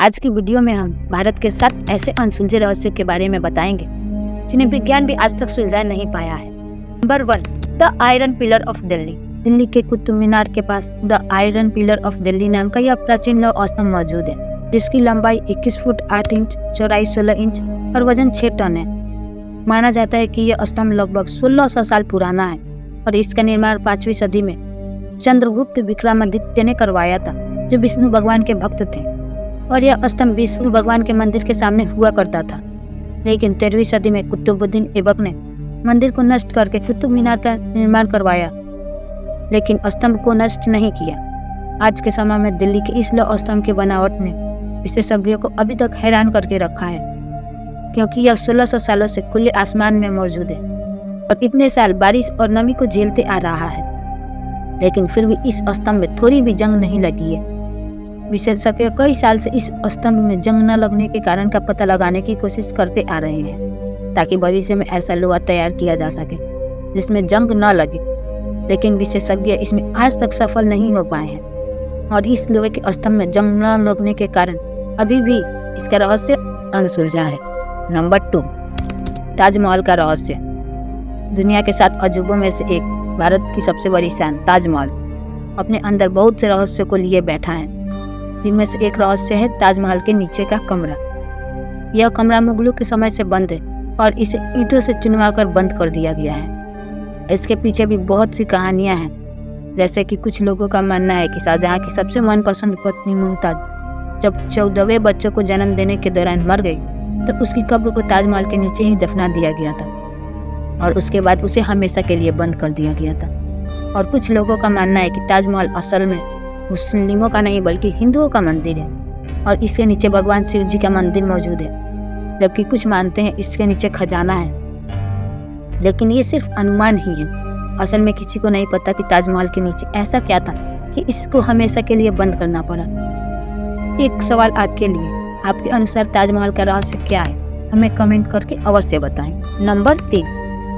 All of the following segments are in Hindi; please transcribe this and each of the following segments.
आज की वीडियो में हम भारत के 7 ऐसे अनसुलझे रहस्यों के बारे में बताएंगे जिन्हें विज्ञान भी आज तक सुलझा नहीं पाया है। Number 1, the iron pillar of Delhi. Delhi के कुतुब मीनार के पास the iron pillar of Delhi नाम का यह प्राचीन लौह स्तंभ मौजूद है, जिसकी लंबाई 21 फुट 8 इंच, चौड़ाई 16 इंच और वजन 6 टन है। माना जाता है कि यह स्तंभ लगभग 1600 साल पुराना है और इसका निर्माण 5वीं सदी में चंद्रगुप्त विक्रमादित्य ने करवाया था, जो विष्णु भगवान के भक्त थे। और यह स्तंभ विष्णु भगवान के मंदिर के सामने हुआ करता था। लेकिन 13वीं सदी में कुतुबुद्दीन ऐबक ने मंदिर को नष्ट करके कुतुब मीनार का निर्माण करवाया, लेकिन स्तंभ को नष्ट नहीं किया। आज के समय में दिल्ली के इस लौह स्तंभ की बनावट ने विशेषज्ञों को अभी तक हैरान करके रखा है, क्योंकि यह 1600 सालों से खुले आसमान में मौजूद है और इतने साल बारिश और नमी को झेलते आ रहा है, लेकिन फिर भी इस स्तंभ में थोड़ी भी जंग नहीं लगी है। विशेषज्ञ कई साल से इस स्तंभ में जंग न लगने के कारण का पता लगाने की कोशिश करते आ रहे हैं, ताकि भविष्य में ऐसा लोहा तैयार किया जा सके जिसमें जंग न लगे। लेकिन विशेषज्ञ इसमें आज तक सफल नहीं हो पाए हैं और इस लोहे के स्तंभ में जंग न लगने के कारण अभी भी इसका रहस्य अनसुलझा है। नंबर 2, ताजमहल का रहस्य। दुनिया के 7 अजूबों में से एक, भारत की सबसे बड़ी शान ताजमहल अपने अंदर बहुत से रहस्यों को लिए बैठा है, जिनमें से एक रहस्य है ताजमहल के नीचे का कमरा। यह कमरा मुगलों के समय से बंद है और इसे ईंटों से चुनवाकर बंद कर दिया गया है। इसके पीछे भी बहुत सी कहानियां हैं, जैसे कि कुछ लोगों का मानना है कि शाहजहां की सबसे मनपसंद पत्नी मुमताज जब 14वें बच्चे को जन्म देने के दौरान मर गई, तो उसकी कब्र को ताजमहल के नीचे ही दफना दिया गया था और उसके बाद उसे हमेशा के लिए बंद कर दिया गया था। और कुछ लोगों का मानना है कि ताजमहल असल में मुस्लिमों का नहीं बल्कि हिंदुओं का मंदिर है और इसके नीचे भगवान शिव जी का मंदिर मौजूद है, जबकि कुछ मानते हैं इसके नीचे खजाना है। लेकिन ये सिर्फ अनुमान ही है। असल में किसी को नहीं पता कि ताजमहल के नीचे ऐसा क्या था कि इसको हमेशा के लिए बंद करना पड़ा। एक सवाल आपके लिए, आपके अनुसार ताजमहल का रहस्य क्या है? हमें कमेंट करके अवश्य बताएं। नंबर 3,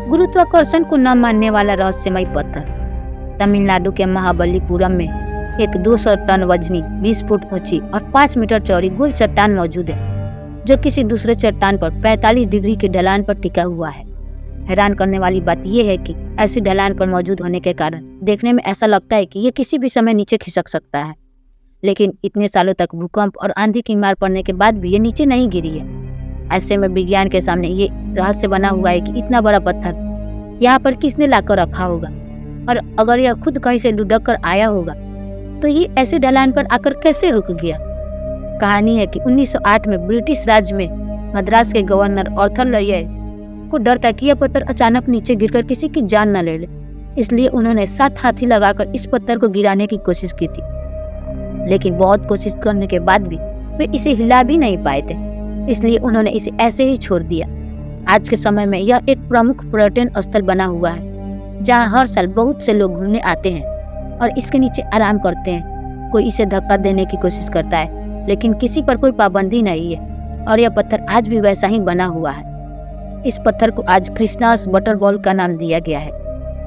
गुरुत्वाकर्षण को न मानने वाला रहस्यमय पत्थर। तमिलनाडु के महाबलीपुरम में एक 200 टन वजनी, 20 फुट ऊंची और 5 मीटर चौड़ी गोल चट्टान मौजूद है, जो किसी दूसरे चट्टान पर 45 डिग्री की ढलान पर टिका हुआ है। हैरान करने वाली बात यह है कि ऐसी ढलान पर मौजूद होने के कारण देखने में ऐसा लगता है कि ये किसी भी समय नीचे खिसक सकता है। लेकिन इतने सालों तक भूकंप और आंधी की मार पड़ने के बाद भी ये नीचे नहीं गिरी है। ऐसे में विज्ञान के सामने ये रहस्य बना हुआ है कि इतना बड़ा पत्थर यहाँ पर किसने लाकर रखा होगा, और अगर यह खुद कहीं से लुढ़क कर आया होगा तो ये ऐसे ढलान पर आकर कैसे रुक गया। कहानी है कि 1908 में ब्रिटिश राज में मद्रास के गवर्नर आर्थर लॉयर को डर था कि यह पत्थर अचानक नीचे गिरकर किसी की जान न ले ले, इसलिए उन्होंने 7 हाथी लगाकर इस पत्थर को गिराने की कोशिश की थी। लेकिन बहुत कोशिश करने के बाद भी वे इसे हिला भी नहीं पाए थे, इसलिए उन्होंने इसे ऐसे ही छोड़ दिया। आज के समय में यह एक प्रमुख पर्यटन स्थल बना हुआ है, जहाँ हर साल बहुत से लोग घूमने आते हैं और इसके नीचे आराम करते हैं। कोई इसे धक्का देने की कोशिश करता है, लेकिन किसी पर कोई पाबंदी नहीं है और यह पत्थर आज भी वैसा ही बना हुआ है। इस पत्थर को आज कृष्णास बटरबॉल का नाम दिया गया है,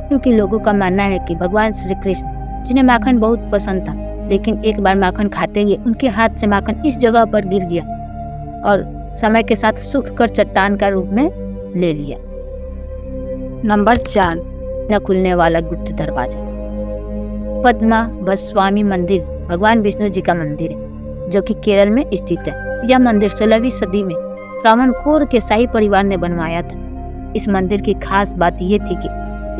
क्योंकि लोगों का मानना है कि भगवान श्री कृष्ण, जिन्हें माखन बहुत पसंद था, लेकिन एक बार माखन खाते हुए उनके हाथ से माखन इस जगह पर गिर गया और समय के साथ सूख कर चट्टान का रूप में ले लिया। नंबर 4, न खुलने वाला गुप्त दरवाजा। पद्मनाभस्वामी मंदिर भगवान विष्णु जी का मंदिर है, जो कि केरल में स्थित है। यह मंदिर 16वीं सदी में त्रावणकोर के शाही परिवार ने बनवाया था। इस मंदिर की खास बात यह थी कि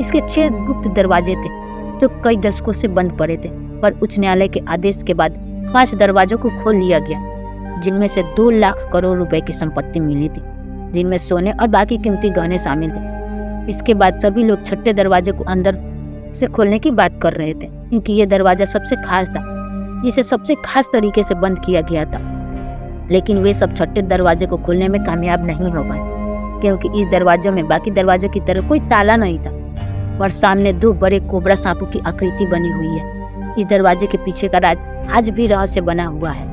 इसके 6 गुप्त दरवाजे थे, जो कई दशकों से बंद पड़े थे, पर उच्च न्यायालय के आदेश के बाद 5 दरवाजों को खोल लिया गया, जिनमें से 2 लाख करोड़ रुपए की संपत्ति मिली थी, जिनमें सोने और बाकी कीमती गहने शामिल थे। इसके बाद सभी लोग 6ठे दरवाजे को अंदर से खोलने की बात कर रहे थे, क्योंकि यह दरवाजा सबसे खास था, जिसे सबसे खास तरीके से बंद किया गया था। लेकिन वे सब 6ठे दरवाजे को खोलने में कामयाब नहीं हो पाए, क्योंकि इस दरवाजों में बाकी दरवाजों की तरह कोई ताला नहीं था, पर सामने 2 बड़े कोबरा सांपों की आकृति बनी हुई है। इस दरवाजे के पीछे का राज आज भी रहस्य बना हुआ है।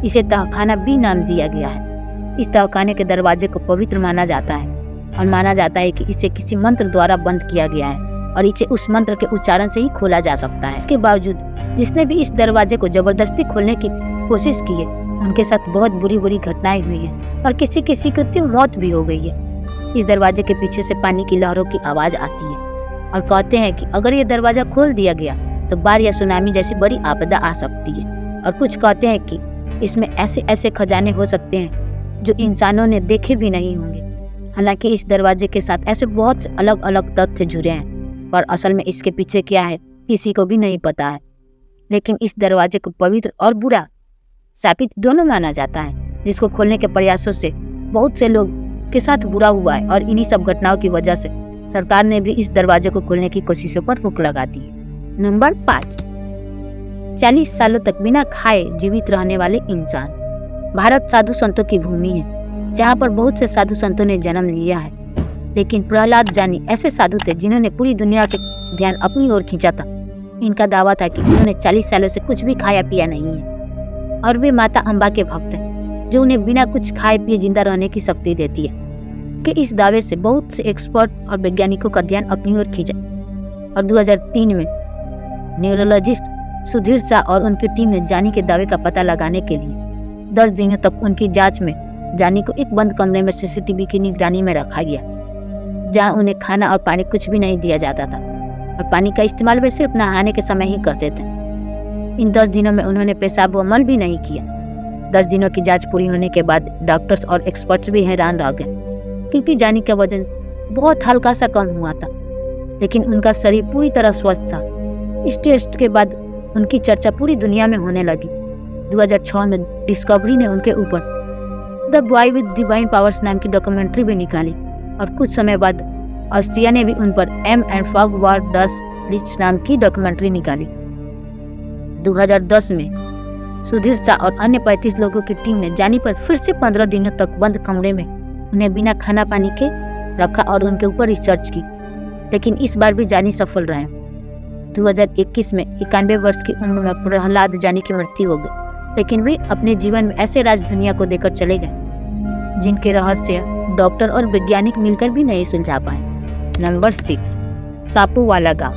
इसे तहखाना भी नाम दिया गया है। इस तहखाने के दरवाजे को पवित्र माना जाता है और माना जाता है कि इसे किसी मंत्र द्वारा बंद किया गया है और इसे उस मंत्र के उच्चारण से ही खोला जा सकता है। इसके बावजूद जिसने भी इस दरवाजे को जबरदस्ती खोलने की कोशिश की है, उनके साथ बहुत बुरी बुरी घटनाएं हुई हैं और किसी किसी की तो मौत भी हो गई है। इस दरवाजे के पीछे से पानी की लहरों की आवाज़ आती है और कहते हैं कि अगर ये दरवाज़ा खोल दिया गया तो बाढ़ या सुनामी जैसी बड़ी आपदा आ सकती है। और कुछ कहते हैं कि इसमें ऐसे ऐसे खजाने हो सकते हैं जो इंसानों ने देखे भी नहीं होंगे। हालांकि इस दरवाजे के साथ ऐसे बहुत से अलग अलग तथ्य जुड़े हैं, पर असल में इसके पीछे क्या है किसी को भी नहीं पता है। लेकिन इस दरवाजे को पवित्र और बुरा, शापित दोनों माना जाता है, जिसको खोलने के प्रयासों से बहुत से लोग के साथ बुरा हुआ है और इन्हीं सब घटनाओं की वजह से सरकार ने भी इस दरवाजे को खोलने की कोशिशों पर रोक लगा दी है। नंबर 5, 40 सालों तक बिना खाए जीवित रहने वाले इंसान। भारत साधु संतों की भूमि है, जहाँ पर बहुत से साधु संतों ने जन्म लिया है। लेकिन प्रहलाद जानी ऐसे साधु थे जिन्होंने पूरी दुनिया के ध्यान अपनी ओर खींचा था। इनका दावा था कि उन्होंने 40 सालों से कुछ भी खाया पिया नहीं है और वे माता अम्बा के भक्त हैं, जो उन्हें बिना कुछ खाए पिए जिंदा रहने की शक्ति देती है। कि इस दावे से बहुत से एक्सपर्ट और वैज्ञानिकों का ध्यान अपनी ओर खींचा और 2003 में न्यूरोलॉजिस्ट सुधीर शाह और उनकी टीम ने जानी के दावे का पता लगाने के लिए 10 दिनों तक उनकी जांच में जानी को एक बंद कमरे में सीसीटीवी की निगरानी में रखा गया, जहां उन्हें खाना और पानी कुछ भी नहीं दिया जाता था और पानी का इस्तेमाल वे सिर्फ नहाने के समय ही करते थे। इन 10 दिनों में उन्होंने पेशाब व मल भी नहीं किया। 10 दिनों की जांच पूरी होने के बाद डॉक्टर्स और एक्सपर्ट्स भी हैरान रह गए, क्योंकि जानी का वजन बहुत हल्का सा कम हुआ था, लेकिन उनका शरीर पूरी तरह स्वस्थ था। इस टेस्ट के बाद उनकी चर्चा पूरी दुनिया में होने लगी। 2006 में डिस्कवरी ने उनके ऊपर the boy with divine powers नाम की डॉक्यूमेंट्री भी निकाली और कुछ समय बाद ऑस्ट्रिया ने भी उन पर एम एंड फॉग वार डस रिच नाम की डॉक्यूमेंट्री निकाली। 2010 में सुधीर शाह और अन्य 35 लोगों की टीम ने जानी पर फिर से 15 दिनों तक बंद कमरे में उन्हें बिना खाना पानी के रखा और उनके ऊपर रिसर्च की, लेकिन इस बार भी जानी सफल रहे। 2021 में 91 वर्ष की उम्र में प्रहलाद जानी की मृत्यु हो गई, लेकिन वे अपने जीवन में ऐसे राज दुनिया को देकर चले गए जिनके रहस्य डॉक्टर और वैज्ञानिक मिलकर भी नहीं सुलझा पाए। नंबर 6, सापू वाला गांव।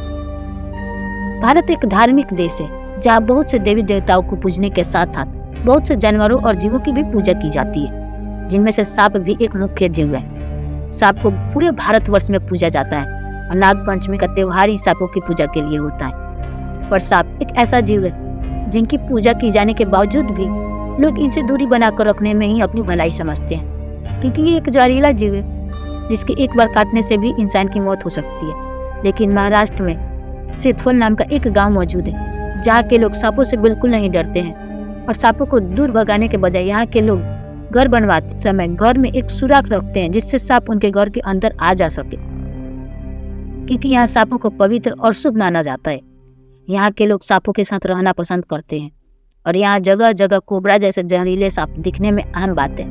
भारत एक धार्मिक देश है, जहाँ बहुत से देवी देवताओं को पूजने के साथ साथ बहुत से जानवरों और जीवों की भी पूजा की जाती है, जिनमें से सांप भी एक मुख्य जीव है। सांप को पूरे भारतवर्ष में पूजा जाता है और नाग पंचमी का त्योहार ही सांपों की पूजा के लिए होता है। पर सांप एक ऐसा जीव है जिनकी पूजा की जाने के बावजूद भी लोग इनसे दूरी बनाकर रखने में ही अपनी भलाई समझते हैं, क्योंकि ये एक जहरीला जीव है जिसके एक बार काटने से भी इंसान की मौत हो सकती है। लेकिन महाराष्ट्र में सिद्धफल नाम का एक गांव मौजूद है, जहाँ के लोग सांपों से बिल्कुल नहीं डरते हैं और सांपों को दूर भगाने के बजाय यहाँ के लोग घर बनवाते समय घर में एक सुराख रखते हैं, जिससे सांप उनके घर के अंदर आ जा सके, क्योंकि यहाँ सांपों को पवित्र और शुभ माना जाता है। यहाँ के लोग सांपों के साथ रहना पसंद करते हैं और यहाँ जगह जगह कोबरा जैसे जहरीले सांप दिखने में आम बात है।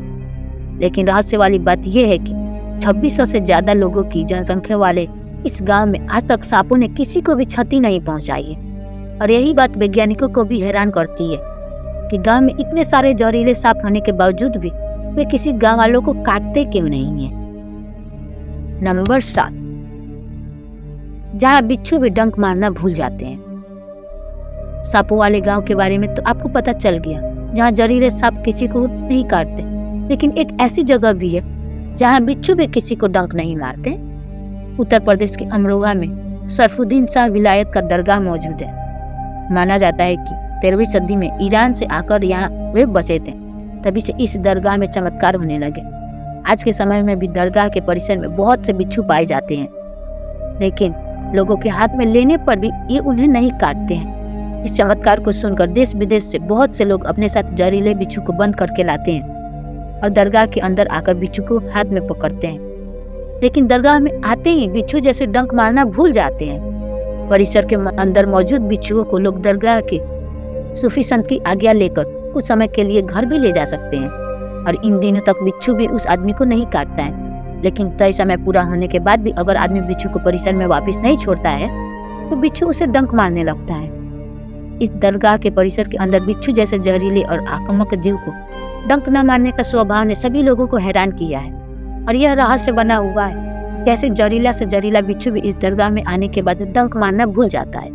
लेकिन रहस्य वाली बात यह है कि 2600 से ज्यादा लोगों की जनसंख्या वाले इस गांव में आज तक सांपों ने किसी को भी क्षति नहीं पहुंचाई है। और यही बात वैज्ञानिकों को भी हैरान करती है कि गांव में इतने सारे जहरीले सांप होने के बावजूद भी वे किसी गांव वालों को काटते क्यों नहीं है। नंबर 7, जहाँ बिच्छू भी डंक मारना भूल जाते हैं। सांपों वाले गांव के बारे में तो आपको पता चल गया, जहाँ जहरीले सांप किसी को नहीं काटते, लेकिन एक ऐसी जगह भी है जहाँ बिच्छू भी किसी को डंक नहीं मारते। उत्तर प्रदेश के अमरोहा में सरफुद्दीन शाह विलायत का दरगाह मौजूद है। माना जाता है कि 13वीं सदी में ईरान से आकर यहाँ वे बसे थे, तभी से इस दरगाह में चमत्कार होने लगे। आज के समय में भी दरगाह के परिसर में बहुत से बिच्छू पाए जाते हैं, लेकिन लोगों के हाथ में लेने पर भी ये उन्हें नहीं काटते हैं। इस चमत्कार को सुनकर देश विदेश से बहुत से लोग अपने साथ जहरीले बिच्छू को बंद करके लाते हैं और दरगाह के अंदर आकर बिच्छू को हाथ में पकड़ते हैं। लेकिन दरगाह में आते ही बिच्छू जैसे डंक मारना भूल जाते हैं। परिसर के अंदर मौजूद बिच्छुओं को लोग दरगाह के सूफी संत की आज्ञा लेकर कुछ समय के लिए घर भी ले जा सकते हैं और इन दिनों तक बिच्छू भी उस आदमी को नहीं काटता है। लेकिन तय समय पूरा होने के बाद भी अगर आदमी बिच्छू को परिसर में वापस नहीं छोड़ता है तो बिच्छू उसे डंक मारने लगता है। इस दरगाह के परिसर के अंदर बिच्छू जैसे जहरीले और आक्रामक जीव को डंक न मारने का स्वभाव ने सभी लोगों को हैरान किया है और यह रहस्य बना हुआ है कैसे जहरीला से जहरीला बिच्छू भी इस दरगाह में आने के बाद डंक मारना भूल जाता है।